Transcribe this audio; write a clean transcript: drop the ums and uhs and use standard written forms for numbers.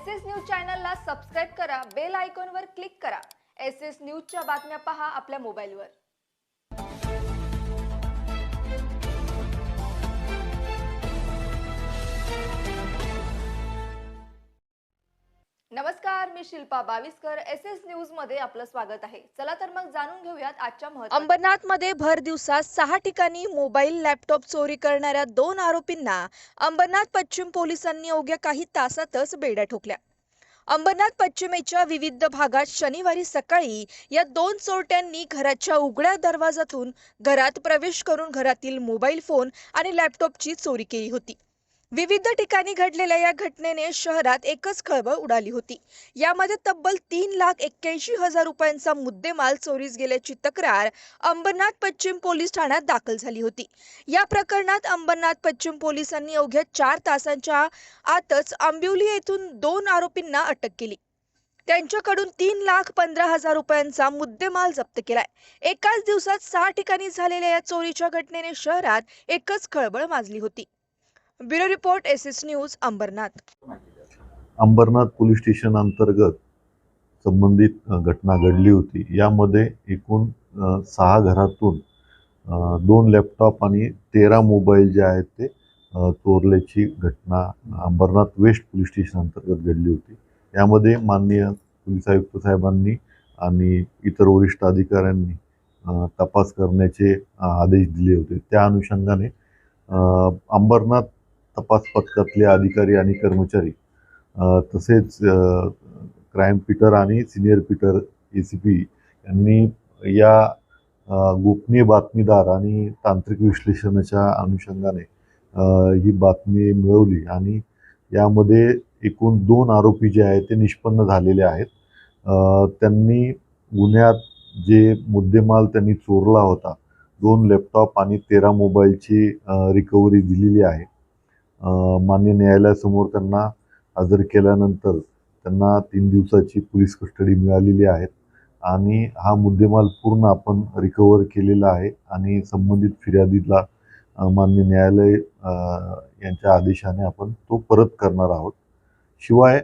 SS news चॅनलला subscribe करा, bell आयकॉनवर क्लिक करा। एसएस न्यूजच्या बातम्या पहा आपल्या मोबाईलवर। नमस्कार, मी शिल्पा बाविस्कर। एसएस न्यूज मध्ये आपलं स्वागत आहे। चला तर मग जाणून घेऊयात आजच्या महत्त्वाच्या। अंबरनाथ मध्ये भर दिवसात 6 ठिकाणी मोबाईल लॅपटॉप चोरी करणाऱ्या 2 आरोपींना अंबरनाथ पश्चिम पोलिसांनी अवघ्या काही तासातच बेड्या ठोकल्या। अंबरनाथ पश्चिमेच्या विविध भागात शनिवारी सकाळी या 2 चोरट्यांनी घराच्या उघड्या दरवाजातून घरात प्रवेश करून घरातील मोबाईल फोन आणि लॅपटॉपची चोरी केली होती। विविध ठिकाणी घडलेल्या या घटनेने शहरात एकच खळबळ उडाली होती। यामध्ये तब्बल 3,81,000 रुपयांचा मुद्देमाल चोरीस गेल्याची तक्रार अंबरनाथ पश्चिम पोलीस ठाण्यात दाखल झाली होती। या प्रकरणात अंबरनाथ पश्चिम पोलिसांनी अवघ्या 4 तासांच्या आतच आंबिवली येथून 2 आरोपींना अटक केली। त्यांच्याकडून 3,15,000 रुपयांचा मुद्देमाल जप्त केलाय। एकाच दिवसात 6 ठिकाणी झालेल्या या चोरीच्या घटनेने शहरात एकच खळबळ माजली होती। Bureau report, SS news, Ambarnath. Ambarnath police station अंतर्गत संबंधित घटना घडली होती। यामध्ये एकूण 6 घरातून 2 लॅपटॉप आणि 13 मोबाईल जे आहेत ते चोरल्याची घटना अंबरनाथ वेस्ट पोलीस स्टेशन अंतर्गत घडली होती। यामध्ये माननीय पोलीस आयुक्त साहेबांनी आणि इतर वरिष्ठ अधिकाऱ्यांनी तपास करण्याचे आदेश दिले होते। त्या अनुषंगाने अंबरनाथ तपास पथकातले अधिकारी आणि कर्मचारी तसेच क्राईम पीटर आणि सिनियर पीटर ACP यांनी या गोपनीय बातमीदार आणि तांत्रिक विश्लेषणाच्या अनुषंगाने ही बातमी मिळवली आणि यामध्ये एकूण 2 आरोपी जे आहेत ते निष्पन्न झालेले आहेत। त्यांनी गुन्ह्यात जे मुद्देमाल त्यांनी चोरला होता, 2 लॅपटॉप आणि 13 मोबाईलची रिकव्हरी दिलेली आहे। मान्य न्यायालयासमोर त्यांना हजर केल्यानंतर त्यांना 3 दिवसाची पोलीस कस्टडी मिळालेली आहे आणि हा मुद्देमाल पूर्ण आपण रिकव्हर केलेला आहे आणि संबंधित फिर्यादीला मान्य न्यायालय यांच्या आदेशाने आपण तो परत करणार आहोत। शिवाय